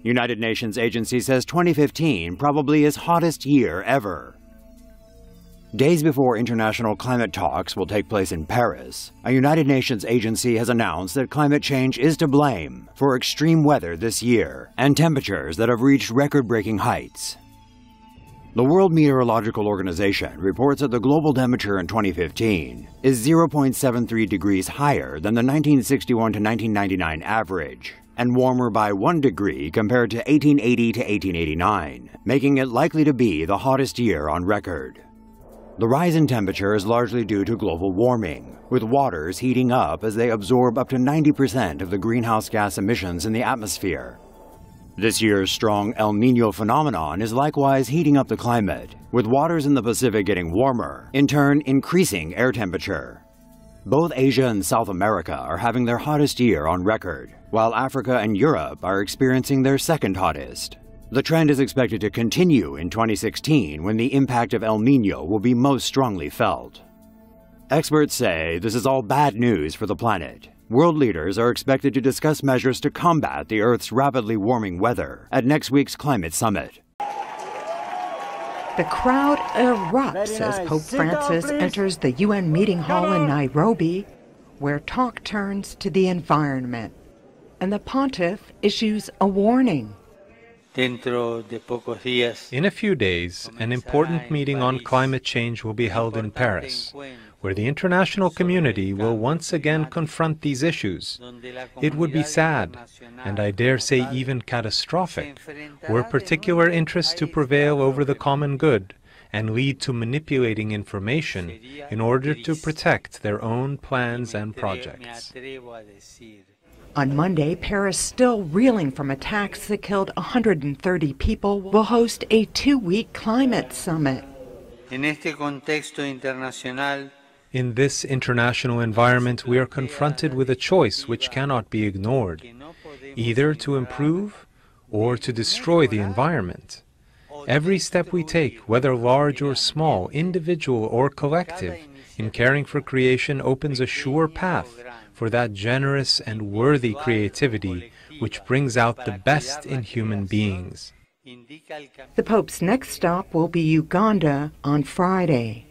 United Nations agency says 2015 probably is hottest year ever. Days before international climate talks will take place in Paris, a United Nations agency has announced that climate change is to blame for extreme weather this year and temperatures that have reached record-breaking heights. The World Meteorological Organization reports that the global temperature in 2015 is 0.73 degrees higher than the 1961 to 1999 average, and warmer by 1 degree compared to 1880 to 1889, making it likely to be the hottest year on record. The rise in temperature is largely due to global warming, with waters heating up as they absorb up to 90% of the greenhouse gas emissions in the atmosphere. This year's strong El Niño phenomenon is likewise heating up the climate, with waters in the Pacific getting warmer, in turn increasing air temperature. Both Asia and South America are having their hottest year on record, while Africa and Europe are experiencing their second hottest. The trend is expected to continue in 2016, when the impact of El Niño will be most strongly felt. Experts say this is all bad news for the planet. World leaders are expected to discuss measures to combat the Earth's rapidly warming weather at next week's climate summit. The crowd erupts as Pope Francis enters the UN meeting hall in Nairobi, where talk turns to the environment, and the pontiff issues a warning. In a few days, an important meeting on climate change will be held in Paris, where the international community will once again confront these issues. It would be sad, and I dare say even catastrophic, were particular interests to prevail over the common good and lead to manipulating information in order to protect their own plans and projects. On Monday, Paris, still reeling from attacks that killed 130 people, will host a 2-week climate summit. In this international environment, we are confronted with a choice which cannot be ignored, either to improve or to destroy the environment. Every step we take, whether large or small, individual or collective, in caring for creation opens a sure path for that generous and worthy creativity which brings out the best in human beings. The Pope's next stop will be Uganda on Friday.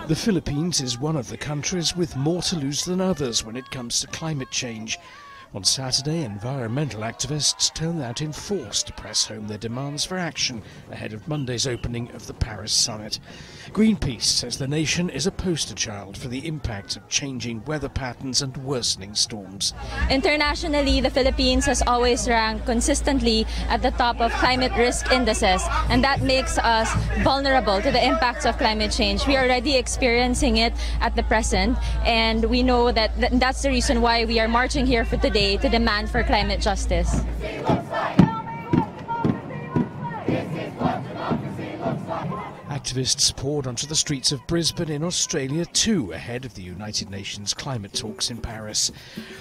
The Philippines is one of the countries with more to lose than others when it comes to climate change. On Saturday, environmental activists turned out in force to press home their demands for action ahead of Monday's opening of the Paris summit. Greenpeace says the nation is a poster child for the impact of changing weather patterns and worsening storms. Internationally, the Philippines has always ranked consistently at the top of climate risk indices, and that makes us vulnerable to the impacts of climate change. We are already experiencing it at the present, and we know that that's the reason why we are marching here for today to demand for climate justice. Activists poured onto the streets of Brisbane in Australia too, ahead of the United Nations climate talks in Paris.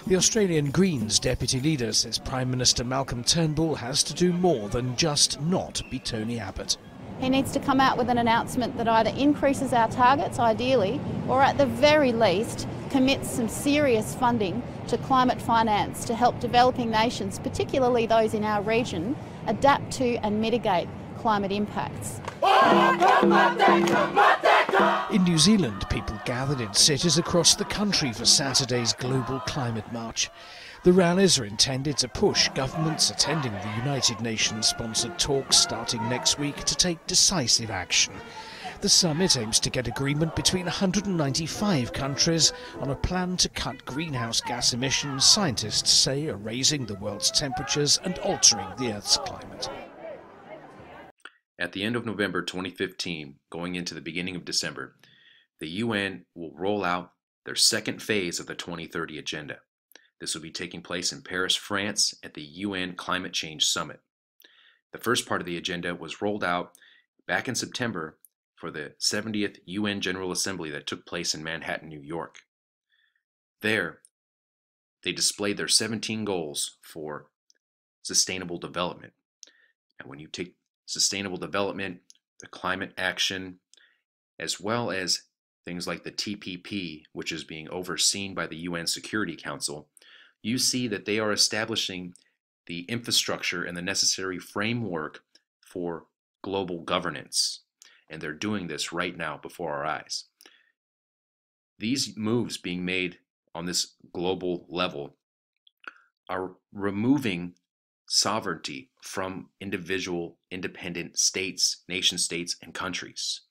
The Australian Greens deputy leader says Prime Minister Malcolm Turnbull has to do more than just not be Tony Abbott. He needs to come out with an announcement that either increases our targets, ideally, or at the very least commits some serious funding to climate finance to help developing nations, particularly those in our region, adapt to and mitigate climate impacts. In New Zealand, people gathered in cities across the country for Saturday's Global Climate March. The rallies are intended to push governments attending the United Nations-sponsored talks starting next week to take decisive action. The summit aims to get agreement between 195 countries on a plan to cut greenhouse gas emissions scientists say are raising the world's temperatures and altering the Earth's climate. At the end of November 2015, going into the beginning of December, the UN will roll out their second phase of the 2030 Agenda. This will be taking place in Paris, France, at the UN Climate Change Summit. The first part of the agenda was rolled out back in September for the 70th UN General Assembly that took place in Manhattan, New York. There, they displayed their 17 goals for sustainable development. And when you take sustainable development, the climate action, as well as things like the TPP, which is being overseen by the UN Security Council, you see that they are establishing the infrastructure and the necessary framework for global governance. And they're doing this right now before our eyes. These moves being made on this global level are removing sovereignty from individual independent states, nation states, and countries.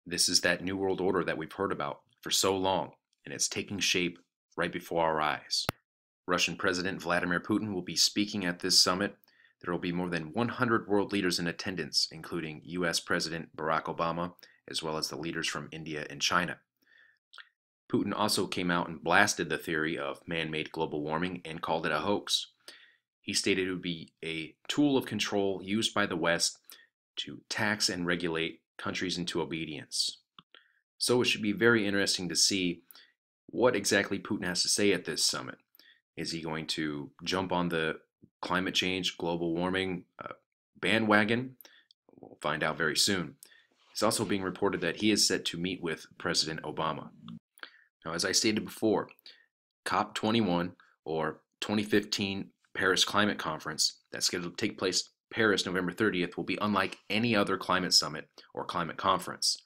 This is that New World Order that we've heard about for so long, and it's taking shape right before our eyes. Russian President Vladimir Putin will be speaking at this summit. There will be more than 100 world leaders in attendance, including US President Barack Obama, as well as the leaders from India and China. Putin also came out and blasted the theory of man-made global warming and called it a hoax. He stated it would be a tool of control used by the West to tax and regulate countries into obedience. So it should be very interesting to see what exactly Putin has to say at this summit. Is he going to jump on the climate change, global warming bandwagon? We'll find out very soon. It's also being reported that he is set to meet with President Obama. Now, as I stated before, COP21, or 2015 Paris Climate Conference, that's scheduled to take place Paris November 30th, will be unlike any other climate summit or climate conference.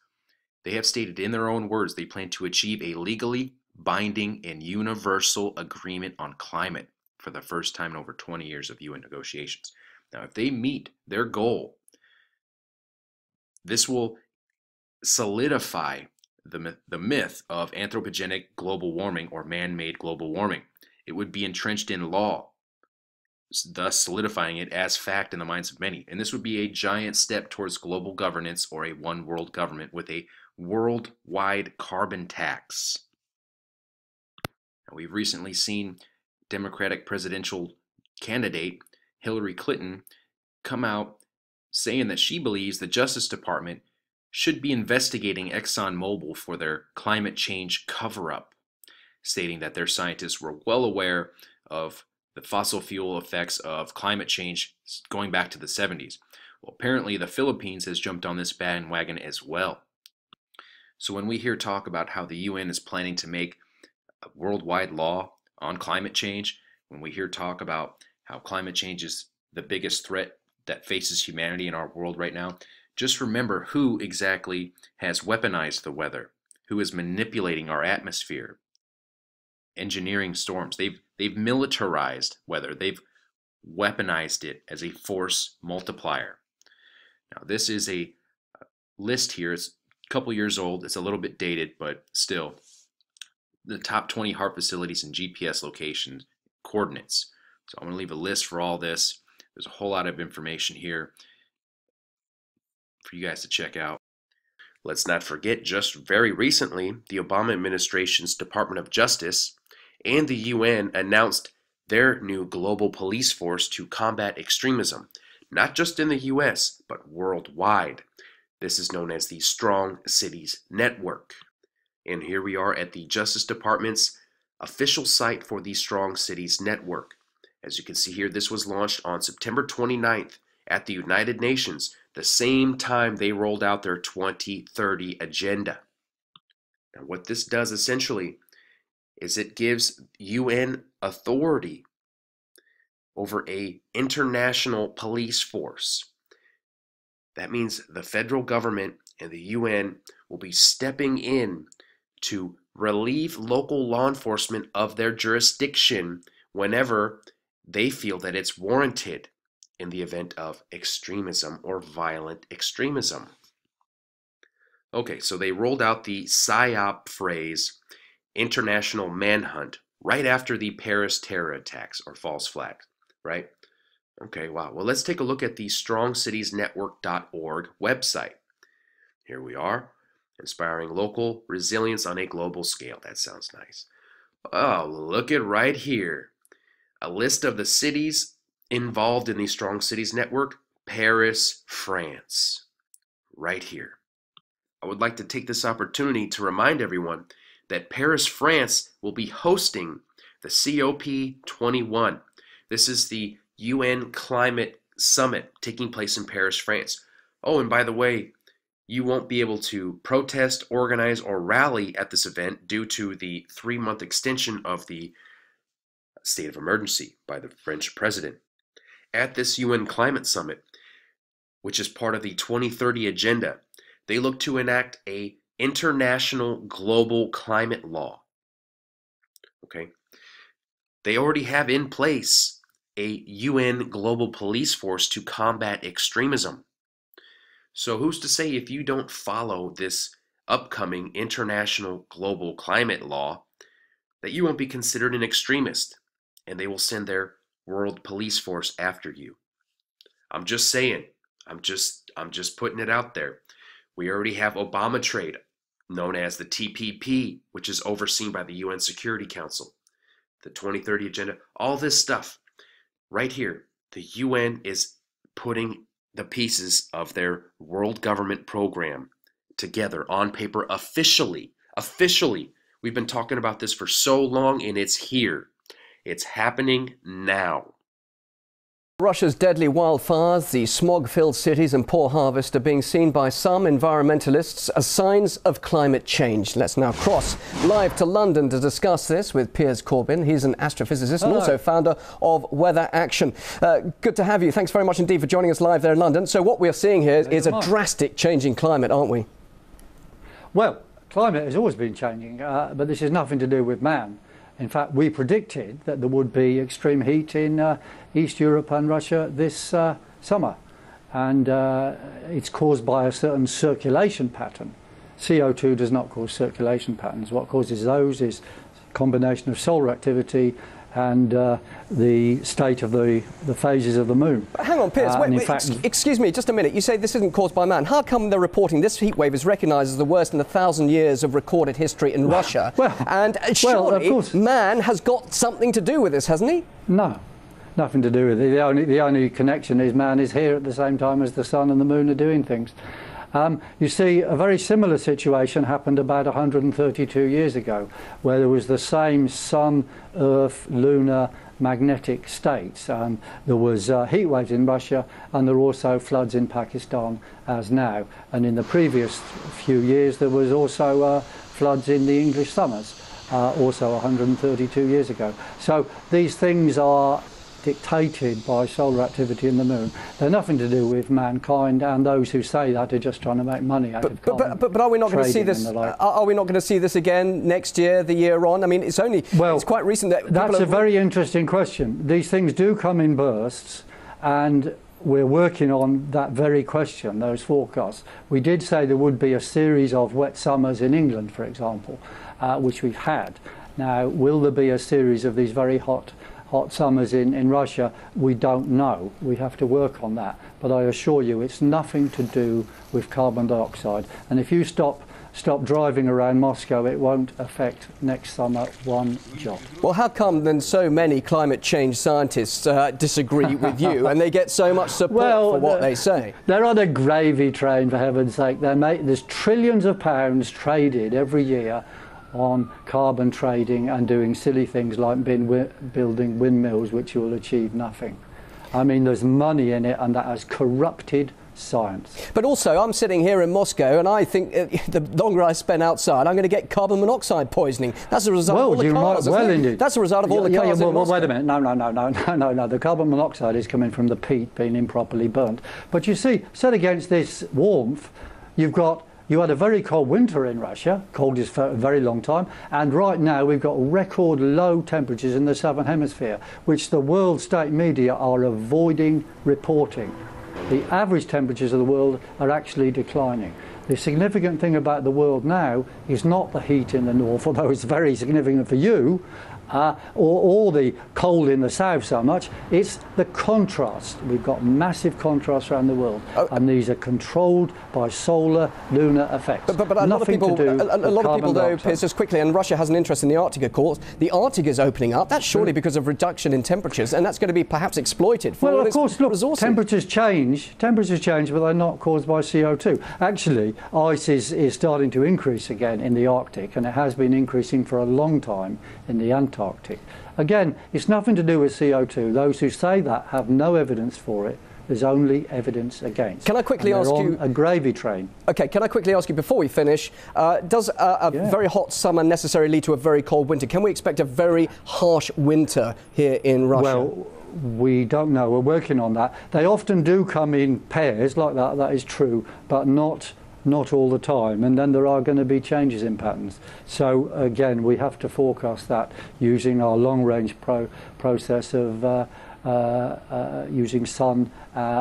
They have stated in their own words they plan to achieve a legally binding and universal agreement on climate for the first time in over 20 years of UN negotiations. Now, if they meet their goal, this will solidify the myth of anthropogenic global warming or man-made global warming. It would be entrenched in law, thus solidifying it as fact in the minds of many. And this would be a giant step towards global governance or a one world government with a worldwide carbon tax. Now, we've recently seen Democratic presidential candidate Hillary Clinton come out saying that she believes the Justice Department should be investigating ExxonMobil for their climate change cover-up, stating that their scientists were well aware of the fossil fuel effects of climate change going back to the 70s. Well, apparently the Philippines has jumped on this bandwagon as well. So when we hear talk about how the UN is planning to make a worldwide law on climate change, when we hear talk about how climate change is the biggest threat that faces humanity in our world right now, just remember who exactly has weaponized the weather, who is manipulating our atmosphere, engineering storms. They've militarized weather. They've weaponized it as a force multiplier. Now, this is a list here. It's a couple years old. It's a little bit dated, but still, the top 20 HAARP facilities and GPS location coordinates. So I'm going to leave a list for all this. There's a whole lot of information here for you guys to check out. Let's not forget, just very recently, the Obama administration's Department of Justice and the UN announced their new global police force to combat extremism, not just in the US, but worldwide. This is known as the Strong Cities Network. And here we are at the Justice Department's official site for the Strong Cities Network. As you can see here, this was launched on September 29th at the United Nations, the same time they rolled out their 2030 agenda. Now, what this does essentially is it gives UN authority over an international police force. That means the federal government and the UN will be stepping in to relieve local law enforcement of their jurisdiction whenever they feel that it's warranted in the event of extremism or violent extremism. Okay, so they rolled out the PSYOP phrase, international manhunt, right after the Paris terror attacks or false flags, right? Okay, wow. Well, let's take a look at the strongcitiesnetwork.org website. Here we are, inspiring local resilience on a global scale. That sounds nice. Oh, look at right here. A list of the cities involved in the Strong Cities Network. Paris, France. Right here. I would like to take this opportunity to remind everyone that Paris, France will be hosting the COP21. This is the UN Climate Summit taking place in Paris, France. Oh, and by the way, You won't be able to protest, organize, or rally at this event due to the 3-month extension of the state of emergency by the French president. At this UN Climate Summit, which is part of the 2030 Agenda, they look to enact an international global climate law. Okay? They already have in place a UN global police force to combat extremism. So who's to say if you don't follow this upcoming international global climate law that you won't be considered an extremist and they will send their world police force after you? I'm just saying. I'm just putting it out there. We already have Obama trade, known as the TPP, which is overseen by the UN Security Council, the 2030 Agenda, all this stuff. Right here, the UN is putting the pieces of their world government program together on paper officially. Officially. We've been talking about this for so long, and it's here. It's happening now. Russia's deadly wildfires, the smog-filled cities and poor harvest are being seen by some environmentalists as signs of climate change. Let's now cross live to London to discuss this with Piers Corbyn. He's an astrophysicist and also founder of Weather Action. Good to have you. Thanks very much indeed for joining us live there in London. So what we're seeing here is a drastic change in climate, aren't we? Well, climate has always been changing, but this has nothing to do with man. In fact, we predicted that there would be extreme heat in East Europe and Russia this summer. And it's caused by a certain circulation pattern. CO2 does not cause circulation patterns. What causes those is a combination of solar activity and the state of the phases of the moon. But hang on, Piers, excuse me, just a minute. You say this isn't caused by man. How come they're reporting this heat wave is recognised as the worst in 1,000 years of recorded history in Russia? And surely of course, man has got something to do with this, hasn't he? No, nothing to do with it. The only connection is man is here at the same time as the sun and the moon are doing things. You see, a very similar situation happened about 132 years ago, where there was the same sun, earth, lunar, magnetic states. There was heat waves in Russia, and there were also floods in Pakistan as now. And in the previous few years, there was also floods in the English summers, also 132 years ago. So these things are dictated by solar activity in the moon. They're nothing to do with mankind, and those who say that are just trying to make money out of carbon. But are we not going to see this? Are we not going to see this again next year, the year on? I mean, it's only it's quite recent that that's a very interesting question. These things do come in bursts, and we're working on that very question, those forecasts. We did say there would be a series of wet summers in England, for example, which we've had. Now, will there be a series of these very hot summers in Russia? We don't know. We have to work on that. But I assure you, it's nothing to do with carbon dioxide. And if you stop driving around Moscow, it won't affect next summer one jot. Well, how come then so many climate change scientists disagree with you and they get so much support for what they say? They're on a gravy train, for heaven's sake. There's trillions of pounds traded every year on carbon trading and doing silly things like building windmills which will achieve nothing. I mean, there's money in it, and that has corrupted science. But also, I'm sitting here in Moscow, and I think the longer I spend outside, I'm going to get carbon monoxide poisoning. That's a result of all the cars. Indeed. That's a result of all the cars in Moscow. Wait a minute. No. The carbon monoxide is coming from the peat being improperly burnt. But you see, set against this warmth, you had a very cold winter in Russia, coldest for a very long time, and right now we've got record low temperatures in the southern hemisphere, which the world state media are avoiding reporting. The average temperatures of the world are actually declining. The significant thing about the world now is not the heat in the north, although it's very significant for you, or the cold in the south so much. It's the contrast. We've got massive contrast around the world, and these are controlled by solar, lunar effects. But a lot of people, though, Piers, just quickly, and Russia has an interest in the Arctic, of course. The Arctic is opening up. That's surely because of reduction in temperatures, and that's going to be perhaps exploited for all its resources. Well, of course, look, temperatures change, but they're not caused by CO2. Actually, ice is starting to increase again in the Arctic, and it has been increasing for a long time in the Antarctic. Again, it's nothing to do with CO2. Those who say that have no evidence for it. There's only evidence against. Can I quickly ask you... a gravy train. OK, can I quickly ask you, before we finish, does a very hot summer necessarily lead to a very cold winter? Can we expect a very harsh winter here in Russia? Well, we don't know. We're working on that. They often do come in pairs like that, that is true, but not all the time. And then there are going to be changes in patterns. So, again, we have to forecast that using our long-range process of using sun,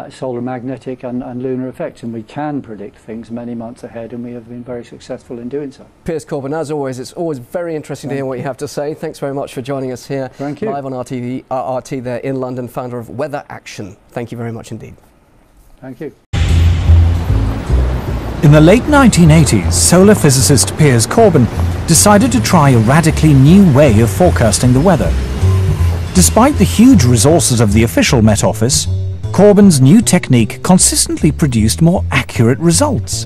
solar magnetic and lunar effects, and we can predict things many months ahead, and we have been very successful in doing so. Piers Corbyn, as always, it's always very interesting to hear what you have to say. Thanks very much for joining us here live on RT there in London, founder of Weather Action. Thank you very much indeed. Thank you. In the late 1980s, solar physicist Piers Corbyn decided to try a radically new way of forecasting the weather. Despite the huge resources of the official Met Office, Corbyn's new technique consistently produced more accurate results.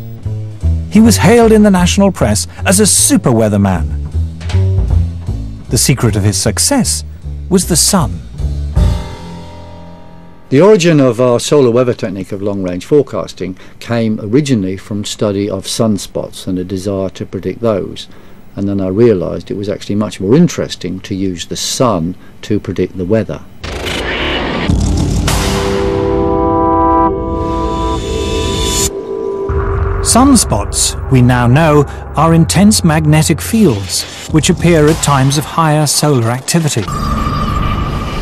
He was hailed in the national press as a super weatherman. The secret of his success was the sun. The origin of our solar weather technique of long-range forecasting came originally from study of sunspots and a desire to predict those. And then I realised it was actually much more interesting to use the sun to predict the weather. Sunspots, we now know, are intense magnetic fields which appear at times of higher solar activity.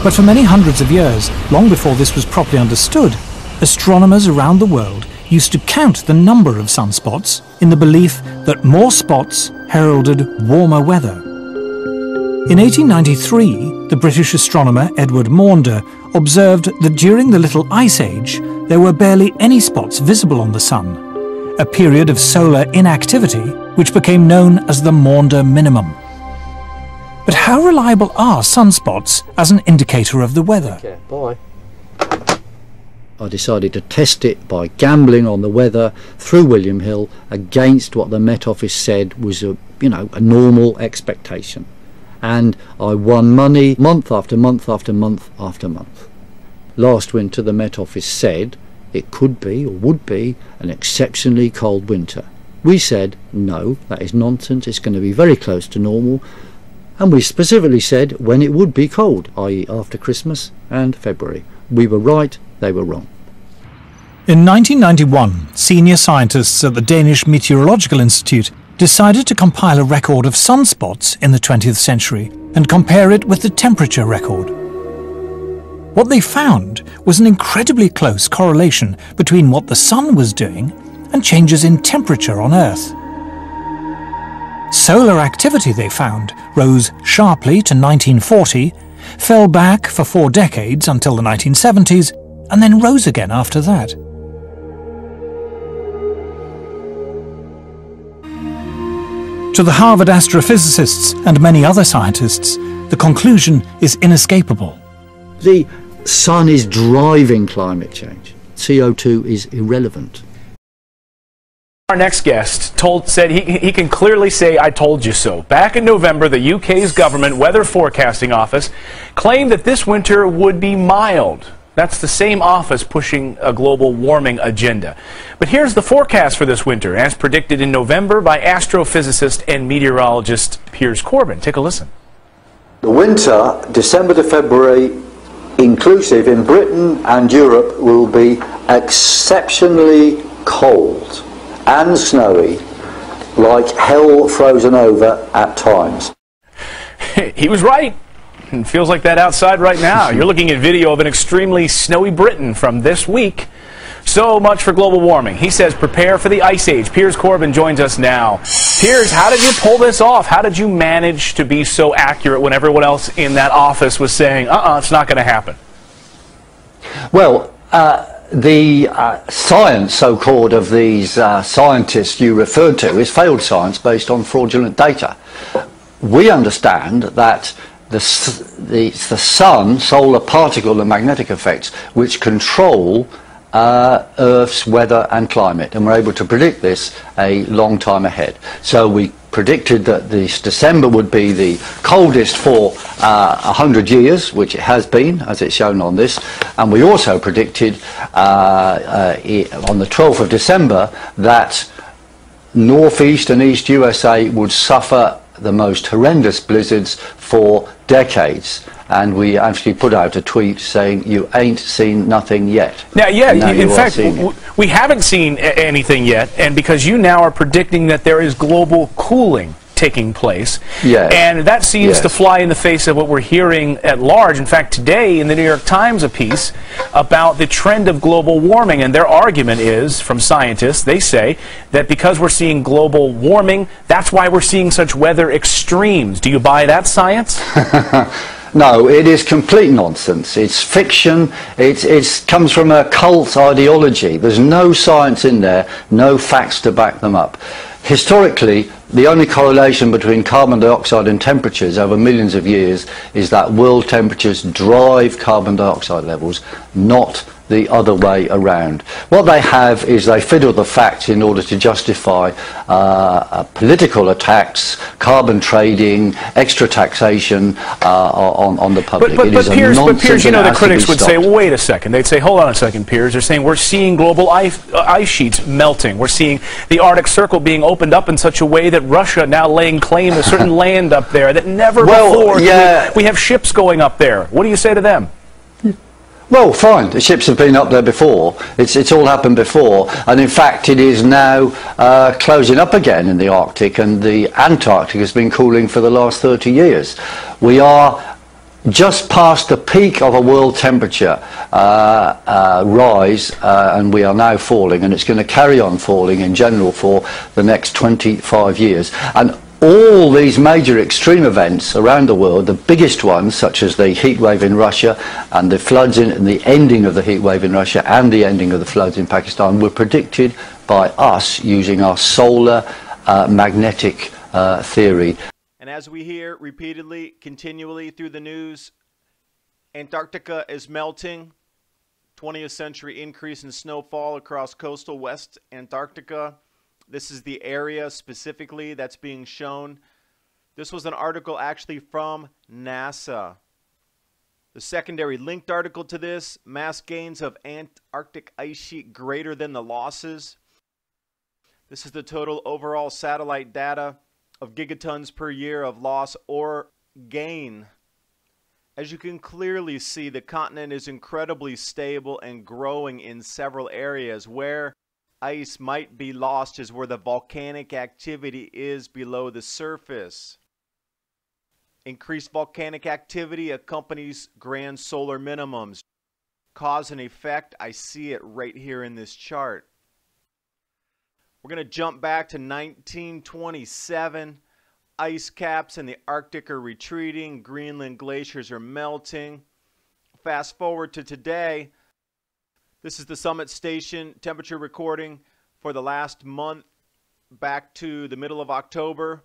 But for many hundreds of years, long before this was properly understood, astronomers around the world used to count the number of sunspots in the belief that more spots heralded warmer weather. In 1893, the British astronomer Edward Maunder observed that during the Little Ice Age there were barely any spots visible on the sun, a period of solar inactivity which became known as the Maunder minimum. But how reliable are sunspots as an indicator of the weather? Okay, bye. I decided to test it by gambling on the weather through William Hill against what the Met Office said was a normal expectation. And I won money month after month after month after month. Last winter the Met Office said it could be or would be an exceptionally cold winter. We said no, that is nonsense, it's going to be very close to normal. And we specifically said when it would be cold, i.e. after Christmas and February. We were right, they were wrong. In 1991, senior scientists at the Danish Meteorological Institute decided to compile a record of sunspots in the 20th century and compare it with the temperature record. What they found was an incredibly close correlation between what the sun was doing and changes in temperature on Earth. Solar activity, they found, rose sharply to 1940, fell back for 4 decades until the 1970s, and then rose again after that. To the Harvard astrophysicists and many other scientists, the conclusion is inescapable. The sun is driving climate change. CO2 is irrelevant. Our next guest said he can clearly say, "I told you so." Back in November, the UK's government weather forecasting office claimed that this winter would be mild. That's the same office pushing a global warming agenda. But here's the forecast for this winter, as predicted in November by astrophysicist and meteorologist Piers Corbyn. Take a listen. The winter, December to February, inclusive in Britain and Europe, will be exceptionally cold and snowy, like hell frozen over at times. He was right. It feels like that outside right now. You're looking at video of an extremely snowy Britain from this week. So much for global warming. He says prepare for the ice age. Piers Corbyn joins us now. Piers, how did you pull this off? How did you manage to be so accurate when everyone else in that office was saying, it's not going to happen? Well, the science, so-called, of these scientists you referred to is failed science based on fraudulent data. We understand that the sun, solar particle and magnetic effects, which control Earth's weather and climate, and we're able to predict this a long time ahead. So we predicted that this December would be the coldest for 100 years, which it has been, as it's shown on this. And we also predicted on the 12th of December that northeast and east USA would suffer the most horrendous blizzards for decades. And we actually put out a tweet saying, "You ain't seen nothing yet." Now, in fact, we haven't seen anything yet, and because you now are predicting that there is global cooling taking place, and that seems to fly in the face of what we're hearing at large. In fact, today in the New York Times, a piece about the trend of global warming, and their argument is, from scientists, they say that because we're seeing global warming, that's why we're seeing such weather extremes. Do you buy that science? No, it is complete nonsense. It's fiction. It comes from a cult ideology. There's no science in there, no facts to back them up. Historically, the only correlation between carbon dioxide and temperatures over millions of years is that world temperatures drive carbon dioxide levels, not the other way around. What they have is they fiddle the facts in order to justify political attacks, carbon trading, extra taxation on the public. But Piers, you know, the critics would say, well, wait a second. They'd say, hold on a second, Piers. They're saying we're seeing global ice sheets melting. We're seeing the Arctic Circle being opened up in such a way that Russia now laying claim to certain land up there that never before. We have ships going up there. What do you say to them? Well, fine. The ships have been up there before. It's all happened before, and in fact, it is now closing up again in the Arctic, and the Antarctic has been cooling for the last 30 years. We are just past the peak of a world temperature rise, and we are now falling, and it's going to carry on falling in general for the next 25 years. And all these major extreme events around the world, the biggest ones, such as the heat wave in Russia and the floods and the ending of the heat wave in Russia and the ending of the floods in Pakistan, were predicted by us using our solar magnetic theory. And as we hear repeatedly, continually through the news, Antarctica is melting. 20th century increase in snowfall across coastal West Antarctica. This is the area specifically that's being shown. This was an article actually from NASA. The secondary linked article to this, mass gains of Antarctic ice sheet greater than the losses. This is the total overall satellite data of gigatons per year of loss or gain. As you can clearly see, the continent is incredibly stable and growing in several areas. Where ice might be lost is where the volcanic activity is below the surface. Increased volcanic activity accompanies grand solar minimums. Cause and effect, I see it right here in this chart. We're going to jump back to 1927. Ice caps in the Arctic are retreating. Greenland glaciers are melting. Fast forward to today. This is the Summit Station temperature recording for the last month back to the middle of October.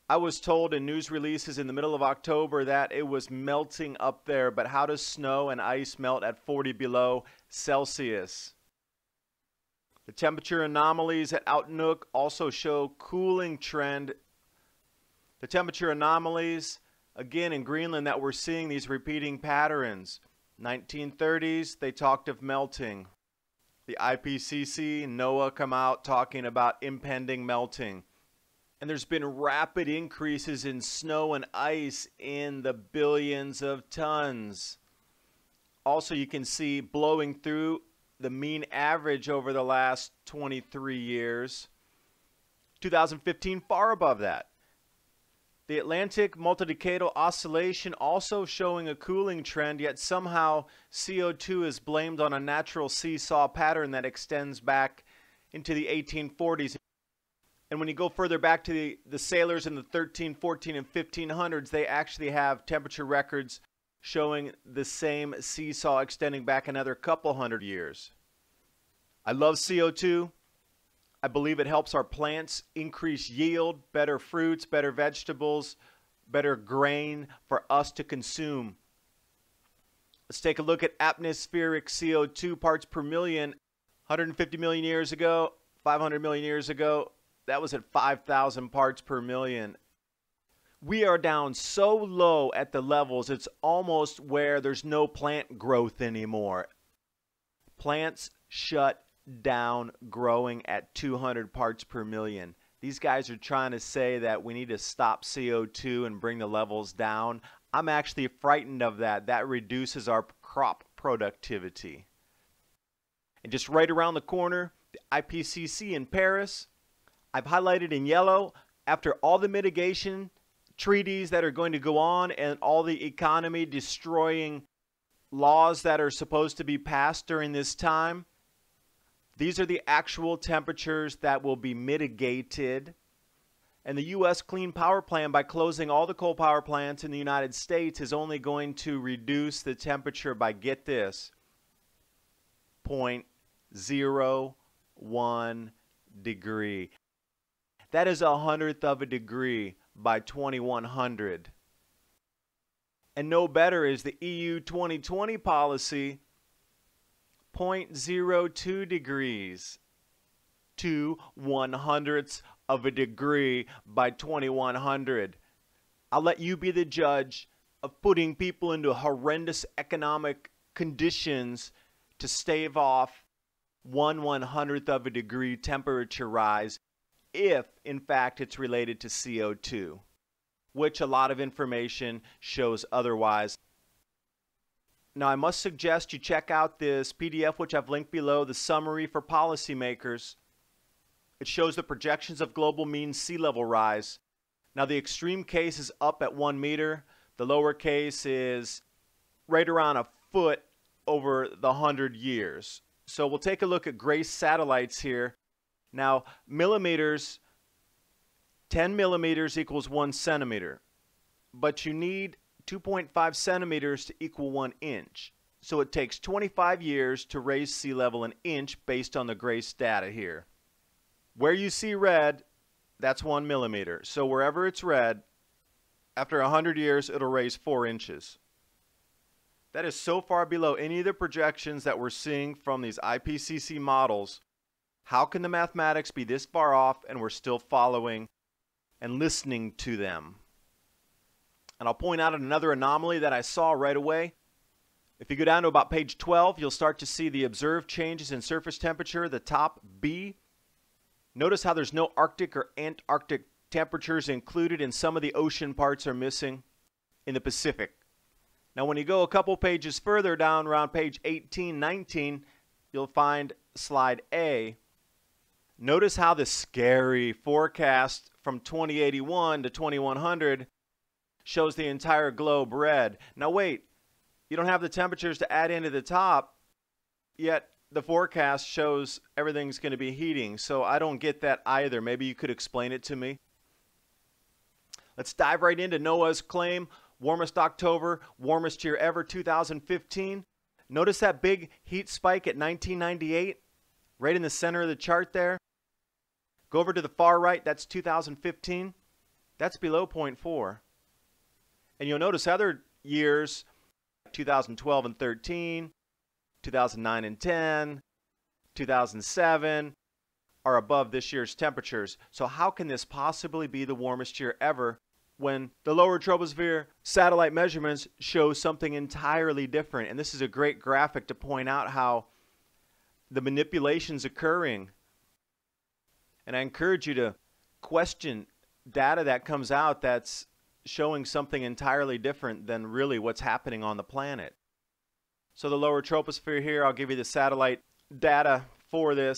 I was told in news releases in the middle of October that it was melting up there, but how does snow and ice melt at 40 below Celsius? The temperature anomalies at Outlook also show cooling trend. The temperature anomalies, again in Greenland, that we're seeing these repeating patterns. 1930s, they talked of melting. The IPCC, NOAA come out talking about impending melting. And there's been rapid increases in snow and ice in the billions of tons. Also, you can see blowing through the mean average over the last 23 years. 2015, far above that. The Atlantic multidecadal oscillation also showing a cooling trend, yet somehow CO2 is blamed on a natural seesaw pattern that extends back into the 1840s. And when you go further back to the sailors in the 13, 14, and 1500s, they actually have temperature records showing the same seesaw extending back another couple hundred years. I love CO2. I believe it helps our plants increase yield, better fruits, better vegetables, better grain for us to consume. Let's take a look at atmospheric CO2 parts per million. 150 million years ago, 500 million years ago, That was at 5,000 parts per million. We are down so low at the levels, it's almost where there's no plant growth anymore. Plants shut down growing at 200 parts per million. These guys are trying to say that we need to stop CO2 and bring the levels down. I'm actually frightened of that. That reduces our crop productivity. And just right around the corner, the IPCC in Paris. I've highlighted in yellow, after all the mitigation treaties that are going to go on and all the economy destroying laws that are supposed to be passed during this time, these are the actual temperatures that will be mitigated. And the U.S. Clean Power Plan, by closing all the coal power plants in the United States, is only going to reduce the temperature by, get this, 0.01 degree. That is 1/100th of a degree by 2100. And no better is the EU 2020 policy, 0.02 degrees to 1/100th of a degree by 2100. I'll let you be the judge of putting people into horrendous economic conditions to stave off 1/100th of a degree temperature rise, if in fact it's related to CO2, which a lot of information shows otherwise. Now, I must suggest you check out this PDF, which I've linked below, the summary for policymakers. It shows the projections of global mean sea level rise. Now, the extreme case is up at 1 meter. The lower case is right around a foot over the 100 years. So we'll take a look at GRACE satellites here. Now, millimeters, 10 millimeters equals 1 centimeter. But you need 2.5 centimeters to equal 1 inch. So it takes 25 years to raise sea level an inch based on the GRACE data here. Where you see red, that's 1 millimeter. So wherever it's red, after 100 years, it'll raise 4 inches. That is so far below any of the projections that we're seeing from these IPCC models. How can the mathematics be this far off and we're still following and listening to them? And I'll point out another anomaly that I saw right away. If you go down to about page 12, you'll start to see the observed changes in surface temperature, the top B. Notice how there's no Arctic or Antarctic temperatures included, and some of the ocean parts are missing in the Pacific. Now, when you go a couple pages further down, around page 18, 19, you'll find slide A. Notice how the scary forecast from 2081 to 2100 shows the entire globe red. Now wait, you don't have the temperatures to add into the top, yet the forecast shows everything's going to be heating. So I don't get that either. Maybe you could explain it to me. Let's dive right into NOAA's claim. Warmest October, warmest year ever, 2015. Notice that big heat spike at 1998, right in the center of the chart there. Go over to the far right, that's 2015. That's below 0.4. And you'll notice other years, 2012 and 13, 2009 and 10, 2007, are above this year's temperatures. So how can this possibly be the warmest year ever when the lower troposphere satellite measurements show something entirely different? And this is a great graphic to point out how the manipulation's occurring. And I encourage you to question data that comes out that's showing something entirely different than really what's happening on the planet. So the lower troposphere here, I'll give you the satellite data for this.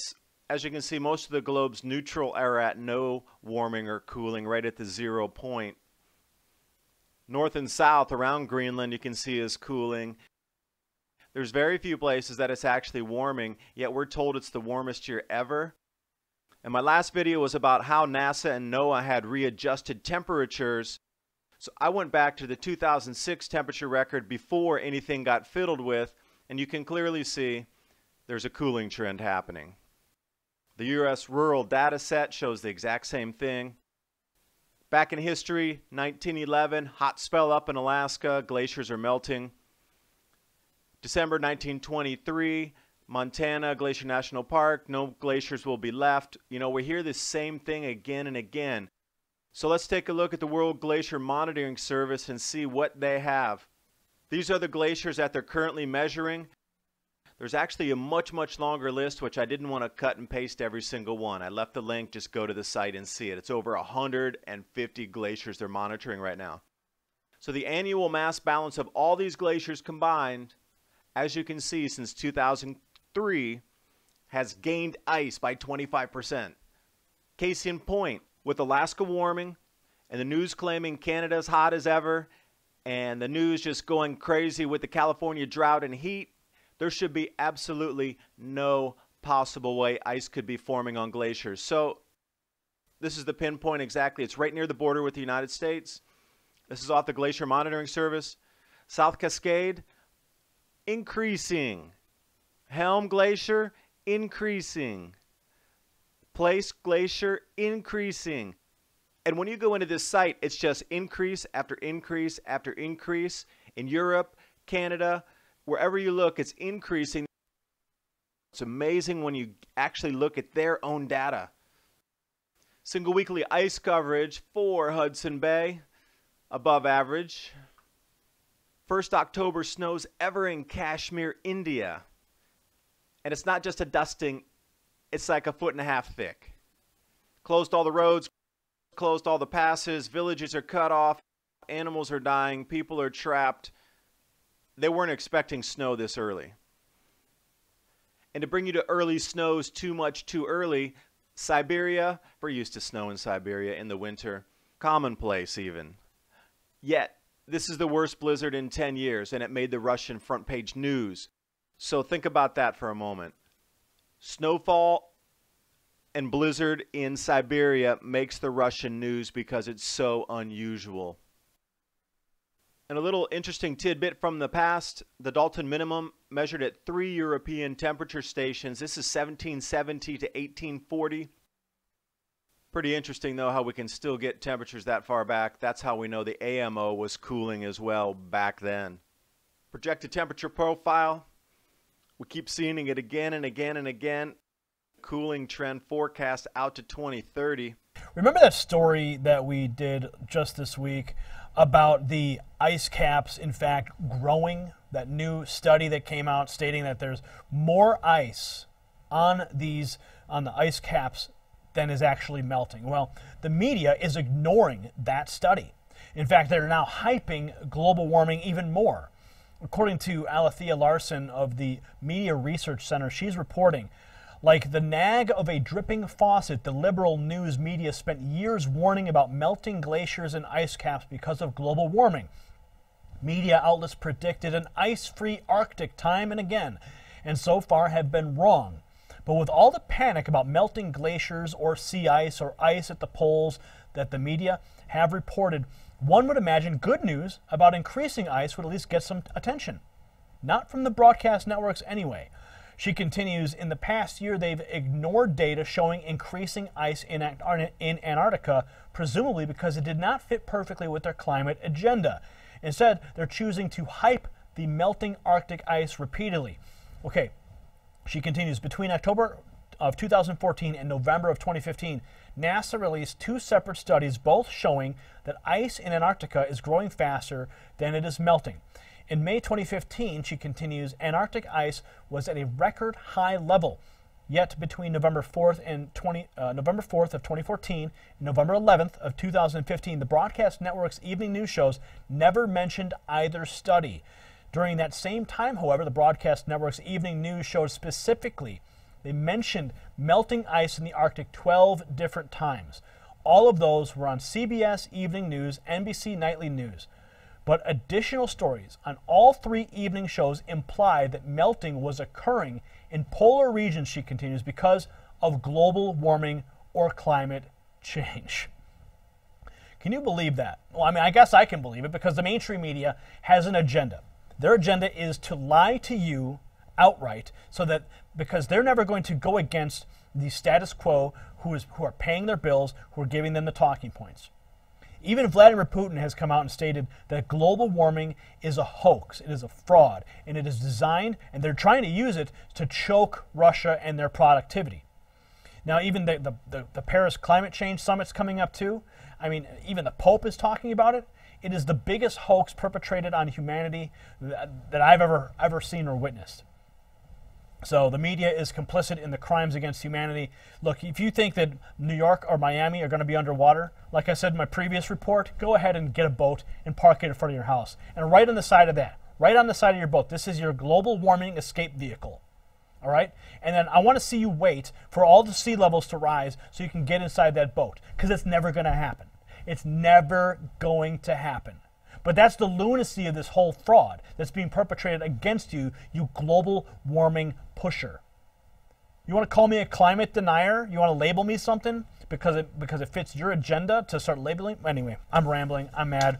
As you can see, most of the globe's neutral are at no warming or cooling, right at the 0 point. North and south around Greenland, you can see, is cooling. There's very few places that it's actually warming, yet we're told it's the warmest year ever. And my last video was about how NASA and NOAA had readjusted temperatures. So I went back to the 2006 temperature record before anything got fiddled with, and you can clearly see there's a cooling trend happening. The U.S. rural data set shows the exact same thing. Back in history, 1911, hot spell up in Alaska, glaciers are melting. December 1923, Montana, Glacier National Park, no glaciers will be left. You know, we hear the same thing again and again. So let's take a look at the World Glacier Monitoring Service and see what they have. These are the glaciers that they're currently measuring. There's actually a much longer list, which I didn't want to cut and paste every single one. I left the link, just go to the site and see it. It's over 150 glaciers they're monitoring right now. So the annual mass balance of all these glaciers combined, as you can see, since 2003, has gained ice by 25%. Case in point, with Alaska warming and the news claiming Canada's hot as ever and the news just going crazy with the California drought and heat, there should be absolutely no possible way ice could be forming on glaciers. So this is the pinpoint exactly. It's right near the border with the United States. This is off the Glacier Monitoring Service. South Cascade, increasing. Helm Glacier, increasing. Place Glacier, increasing. And when you go into this site, it's just increase after increase after increase. In Europe, Canada, wherever you look, it's increasing. It's amazing when you actually look at their own data. Single weekly ice coverage for Hudson Bay, above average. First October snows ever in Kashmir, India. And it's not just a dusting, it's like 1.5 feet thick. Closed all the roads, closed all the passes, villages are cut off, animals are dying, people are trapped. They weren't expecting snow this early. And to bring you to early snows too much too early, Siberia, we're used to snow in Siberia in the winter, commonplace even. Yet, this is the worst blizzard in 10 years, and it made the Russian front page news. So think about that for a moment. Snowfall and blizzard in Siberia makes the Russian news because it's so unusual. And a little interesting tidbit from the past, the Dalton minimum measured at 3 European temperature stations. This is 1770 to 1840. Pretty interesting, though, how we can still get temperatures that far back. That's how we know the AMO was cooling as well back then. Projected temperature profile. We keep seeing it again and again and again. Cooling trend forecast out to 2030. Remember that story that we did just this week about the ice caps, in fact, growing? That new study that came out stating that there's more ice on the ice caps than is actually melting. Well, the media is ignoring that study. In fact, they're now hyping global warming even more. According to Alethea Larson of the Media Research Center, she's reporting, like the nag of a dripping faucet, the liberal news media spent years warning about melting glaciers and ice caps because of global warming. Media outlets predicted an ice-free Arctic time and again, and so far have been wrong. But with all the panic about melting glaciers or sea ice or ice at the poles that the media have reported, one would imagine good news about increasing ice would at least get some attention. Not from the broadcast networks anyway. She continues, in the past year they've ignored data showing increasing ice in Antarctica, presumably because it did not fit perfectly with their climate agenda. Instead, they're choosing to hype the melting Arctic ice repeatedly. Okay, she continues, between October of 2014 and November of 2015, NASA released 2 separate studies, both showing that ice in Antarctica is growing faster than it is melting. In May 2015, she continues, Antarctic ice was at a record high level. Yet between November 4th of 2014 and November 11th of 2015, the broadcast network's evening news shows never mentioned either study. During that same time, however, the broadcast network's evening news showed specifically, they mentioned melting ice in the Arctic 12 different times. All of those were on CBS Evening News, NBC Nightly News. But additional stories on all 3 evening shows imply that melting was occurring in polar regions, she continues, because of global warming or climate change. Can you believe that? Well, I mean, I guess I can believe it because the mainstream media has an agenda. Their agenda is to lie to you outright, so that because they're never going to go against the status quo who are paying their bills, who are giving them the talking points. Even Vladimir Putin has come out and stated that global warming is a hoax, it is a fraud, and it is designed, and they're trying to use it to choke Russia and their productivity. Now, even the Paris Climate Change Summit's coming up too. I mean, even the Pope is talking about it. It is the biggest hoax perpetrated on humanity that I've ever seen or witnessed. So the media is complicit in the crimes against humanity. Look, if you think that New York or Miami are going to be underwater, like I said in my previous report, go ahead and get a boat and park it in front of your house. And right on the side of that, right on the side of your boat, this is your global warming escape vehicle. All right? And then I want to see you wait for all the sea levels to rise so you can get inside that boat, because it's never going to happen. It's never going to happen. But that's the lunacy of this whole fraud that's being perpetrated against you, you global warming pusher. You want to call me a climate denier? You want to label me something because it fits your agenda to start labeling? Anyway, I'm rambling. I'm mad.